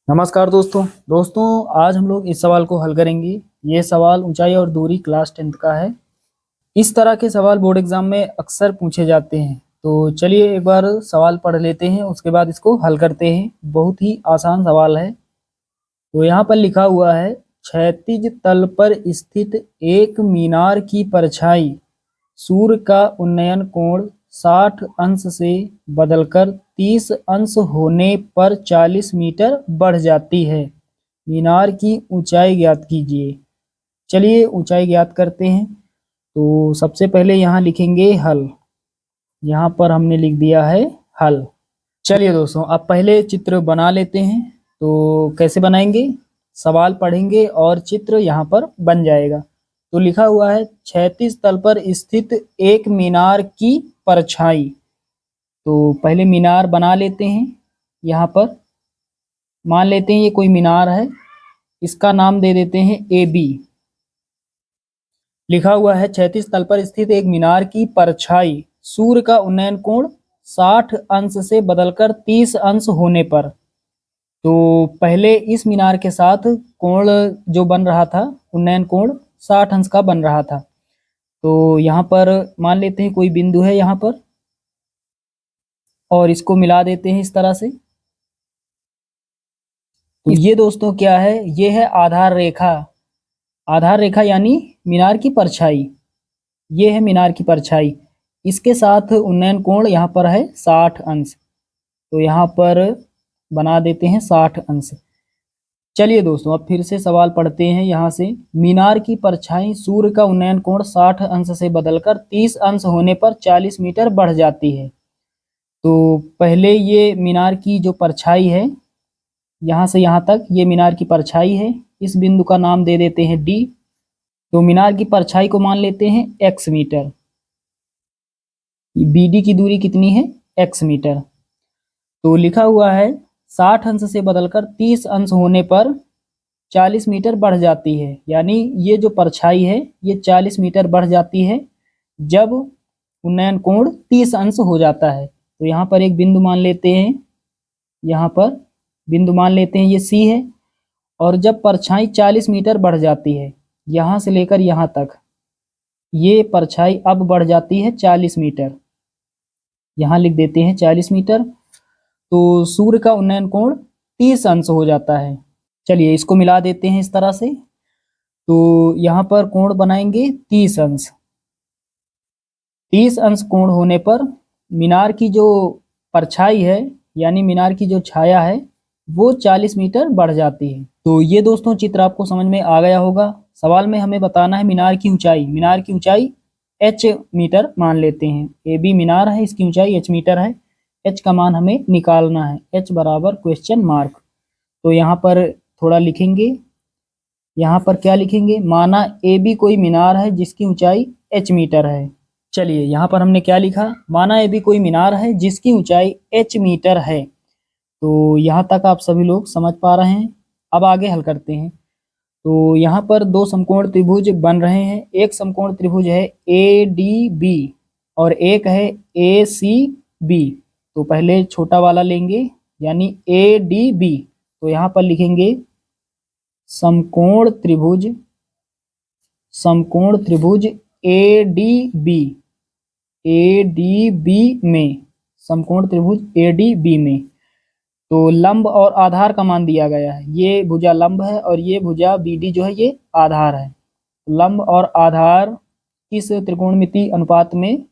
नमस्कार दोस्तों आज हम लोग इस सवाल को हल करेंगे। ये सवाल ऊंचाई और दूरी क्लास 10th का है। इस तरह के सवाल बोर्ड एग्जाम में अक्सर पूछे जाते हैं। तो चलिए एक बार सवाल पढ़ लेते हैं, उसके बाद इसको हल करते हैं। बहुत ही आसान सवाल है। तो यहाँ पर लिखा हुआ है, क्षैतिज तल पर स्थित एक मीनार की परछाई सूर्य का उन्नयन कोण 60 अंश से बदलकर 30 अंश होने पर 40 मीटर बढ़ जाती है। मीनार की ऊंचाई ज्ञात कीजिए। चलिए ऊंचाई ज्ञात करते हैं। तो सबसे पहले यहाँ लिखेंगे हल। यहाँ पर हमने लिख दिया है हल। चलिए दोस्तों, अब पहले चित्र बना लेते हैं। तो कैसे बनाएंगे? सवाल पढ़ेंगे और चित्र यहाँ पर बन जाएगा। तो लिखा हुआ है, क्षैतिज तल पर स्थित एक मीनार की परछाई। तो पहले मीनार बना लेते हैं। यहाँ पर मान लेते हैं ये कोई मीनार है, इसका नाम दे देते हैं ए बी। लिखा हुआ है, क्षैतिज तल पर स्थित एक मीनार की परछाई सूर्य का उन्नयन कोण 60 अंश से बदलकर 30 अंश होने पर। तो पहले इस मीनार के साथ कोण जो बन रहा था, उन्नयन कोण 60 अंश का बन रहा था। तो यहाँ पर मान लेते हैं कोई बिंदु है यहाँ पर, और इसको मिला देते हैं इस तरह से। तो ये दोस्तों क्या है? ये है आधार रेखा। आधार रेखा यानी मीनार की परछाई। ये है मीनार की परछाई। इसके साथ उन्नयन कोण यहाँ पर है 60 अंश। तो यहाँ पर बना देते हैं 60 अंश। चलिए दोस्तों, अब फिर से सवाल पढ़ते हैं यहाँ से। मीनार की परछाई सूर्य का उन्नयन कोण 60 अंश से बदलकर 30 अंश होने पर 40 मीटर बढ़ जाती है। तो पहले ये मीनार की जो परछाई है, यहाँ से यहाँ तक ये मीनार की परछाई है। इस बिंदु का नाम दे देते हैं डी। तो मीनार की परछाई को मान लेते हैं x मीटर। BD की दूरी कितनी है? x metre. तो लिखा हुआ है, 60 अंश से बदलकर 30 अंश होने पर 40 मीटर बढ़ जाती है। यानी ये जो परछाई है ये 40 मीटर बढ़ जाती है जब उन्नयन कोण 30 अंश हो जाता है। तो यहाँ पर एक बिंदु मान लेते हैं, यहाँ पर बिंदु मान लेते हैं ये C है। और जब परछाई 40 मीटर बढ़ जाती है, यहाँ से लेकर यहाँ तक, ये परछाई अब बढ़ जाती है 40 मीटर। यहाँ लिख देते हैं 40 मीटर। तो सूर्य का उन्नयन कोण 30 अंश हो जाता है। चलिए इसको मिला देते हैं इस तरह से। तो यहाँ पर कोण बनाएंगे 30 अंश। 30 अंश कोण होने पर मीनार की जो परछाई है, यानी मीनार की जो छाया है, वो 40 मीटर बढ़ जाती है। तो ये दोस्तों चित्र आपको समझ में आ गया होगा। सवाल में हमें बताना है मीनार की ऊंचाई। मीनार की ऊंचाई h मीटर मान लेते हैं। ए बी मीनार है, इसकी ऊंचाई h मीटर है। h का मान हमें निकालना है। h बराबर क्वेश्चन मार्क। तो यहाँ पर थोड़ा लिखेंगे। यहाँ पर क्या लिखेंगे? माना ए बी कोई मीनार है जिसकी ऊंचाई h मीटर है। चलिए यहाँ पर हमने क्या लिखा? माना ए बी कोई मीनार है जिसकी ऊंचाई h मीटर है। तो यहाँ तक आप सभी लोग समझ पा रहे हैं। अब आगे हल करते हैं। तो यहाँ पर दो समकोण त्रिभुज बन रहे हैं। एक समकोण त्रिभुज है ADB और एक है ACB। तो पहले छोटा वाला लेंगे, यानी ADB। तो यहाँ पर लिखेंगे समकोण त्रिभुज ADB। में समकोण त्रिभुज ADB में तो लंब और आधार का मान दिया गया है। ये भुजा लंब है और ये भुजा BD जो है ये आधार है। लंब और आधार किस त्रिकोणमिति अनुपात में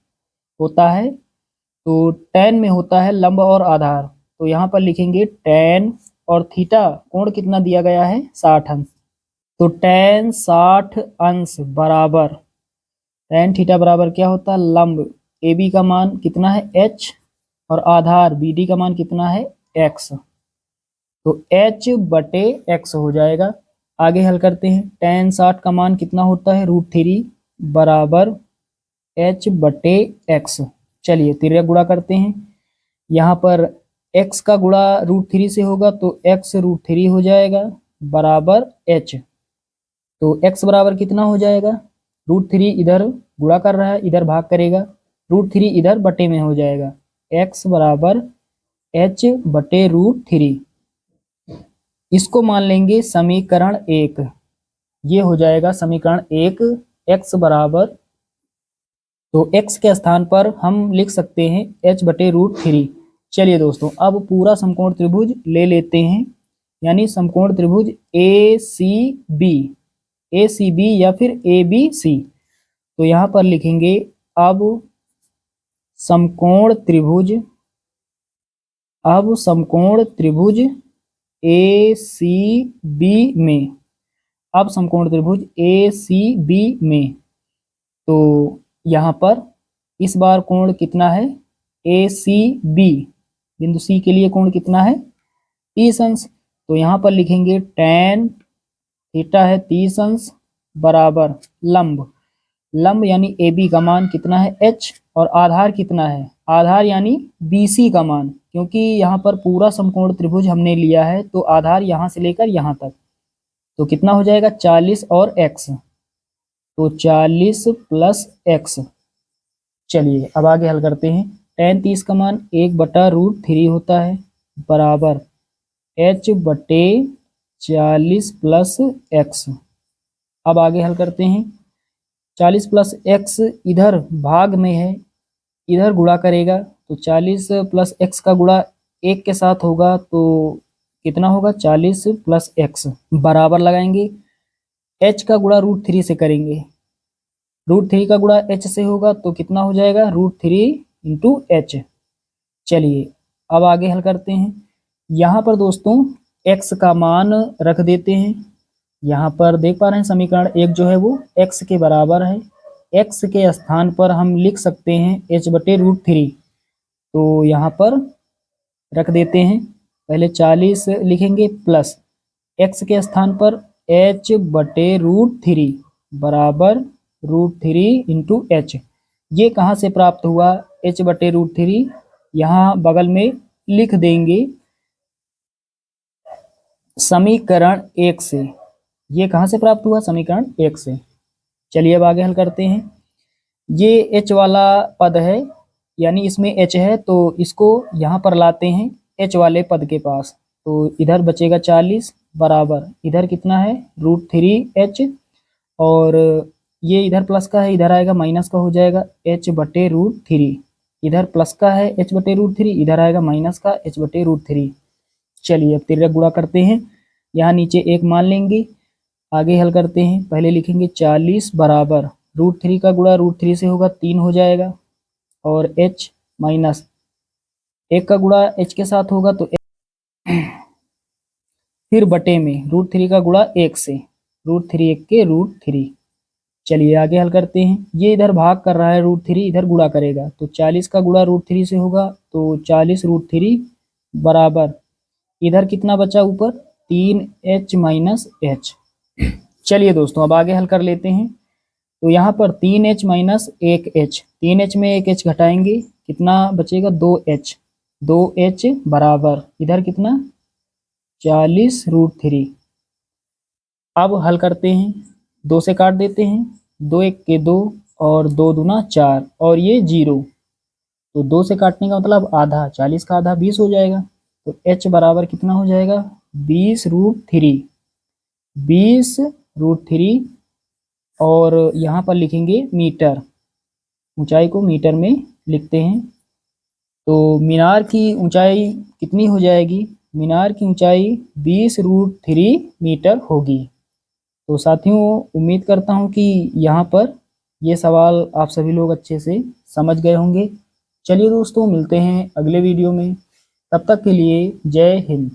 होता है? तो tan में होता है लंब और आधार। तो यहाँ पर लिखेंगे tan, और थीटा कोण कितना दिया गया है? 60 अंश। तो tan 60 अंश बराबर tan थीटा बराबर क्या होता है? लंब AB का मान कितना है? h, और आधार BD का मान कितना है? x। तो h बटे x हो जाएगा। आगे हल करते हैं। tan 60 का मान कितना होता है? √3 बराबर h बटे x। चलिए तिर्यक गुणा करते हैं। यहाँ पर x का गुणा √3 से होगा तो x √3 हो जाएगा बराबर h। तो x बराबर कितना हो जाएगा? √3 इधर गुणा कर रहा है, इधर भाग करेगा। √3 इधर बटे में हो जाएगा। x बराबर h बटे √3। इसको मान लेंगे समीकरण 1। ये हो जाएगा समीकरण 1 x बराबर, तो x के स्थान पर हम लिख सकते हैं h/√3। चलिए दोस्तों अब पूरा समकोण त्रिभुज ले लेते हैं, यानी समकोण त्रिभुज ACB या फिर ABC। तो यहाँ पर लिखेंगे अब समकोण त्रिभुज ACB में, अब समकोण त्रिभुज ACB में, तो यहाँ पर इस बार कोण कितना है, ACB बिंदु C के लिए कोण कितना है, 30 अंश। तो यहाँ पर लिखेंगे tan थीटा है 30 अंश बराबर लंब यानी AB का मान कितना है h, और आधार कितना है, आधार यानी BC का मान, क्योंकि यहाँ पर पूरा समकोण त्रिभुज हमने लिया है तो आधार यहाँ से लेकर यहाँ तक, तो कितना हो जाएगा 40 और x, तो 40 प्लस x। चलिए अब आगे हल करते हैं। tan 30 का मान 1/√3 होता है बराबर h/40 प्लस x। अब आगे हल करते हैं। 40 प्लस x इधर भाग में है, इधर गुणा करेगा तो 40 प्लस x का गुणा 1 के साथ होगा, तो कितना होगा 40 प्लस x बराबर लगाएंगे h का गुणा √3 से करेंगे, √3 का गुणा h से होगा तो कितना हो जाएगा √3 इंटू h। चलिए अब आगे हल करते हैं। यहाँ पर दोस्तों x का मान रख देते हैं। यहाँ पर देख पा रहे हैं समीकरण 1 जो है वो x के बराबर है, x के स्थान पर हम लिख सकते हैं h/√3। तो यहाँ पर रख देते हैं, पहले 40 लिखेंगे प्लस x के स्थान पर h/√3 बराबर √3 इंटू h। ये कहाँ से प्राप्त हुआ h/√3, यहाँ बगल में लिख देंगे समीकरण 1 से। ये कहाँ से प्राप्त हुआ, समीकरण 1 से। चलिए अब आगे हल करते हैं। ये h वाला पद है, यानी इसमें h है, तो इसको यहाँ पर लाते हैं h वाले पद के पास, तो इधर बचेगा 40 बराबर, इधर कितना है √3h, और ये इधर प्लस का है, इधर आएगा माइनस का, हो जाएगा h/√3। इधर प्लस का है h/√3, इधर आएगा माइनस का h/√3। चलिए अब तिर्यक गुणा करते हैं, यहाँ नीचे 1 मान लेंगे। आगे हल करते हैं, पहले लिखेंगे 40 बराबर √3 का गुणा √3 से होगा 3 हो जाएगा, और h माइनस 1 का गुणा h के साथ होगा तो फिर बटे में √3 का गुणा 1 से, √3 1 के √3। चलिए आगे हल करते हैं। ये इधर भाग कर रहा है √3, इधर गुणा करेगा तो 40 का गुणा √3 से होगा, तो 40 √3 बराबर, इधर कितना बचा ऊपर 3h माइनस h। चलिए दोस्तों अब आगे हल कर लेते हैं। तो यहाँ पर 3h माइनस 1h, 3h में 1h घटाएंगे, कितना बचेगा 2h बराबर, इधर कितना 40 √3। अब हल करते हैं, 2 से काट देते हैं, 2 1 के 2 और 2 दूना 4, और ये 0, तो 2 से काटने का मतलब आधा, 40 का आधा 20 हो जाएगा, तो h बराबर कितना हो जाएगा 20 √3, और यहाँ पर लिखेंगे मीटर, ऊंचाई को मीटर में लिखते हैं। तो मीनार की ऊंचाई कितनी हो जाएगी, मीनार की ऊंचाई 20 √3 मीटर होगी। तो साथियों उम्मीद करता हूँ कि यहाँ पर ये सवाल आप सभी लोग अच्छे से समझ गए होंगे। चलिए दोस्तों मिलते हैं अगले वीडियो में, तब तक के लिए जय हिंद।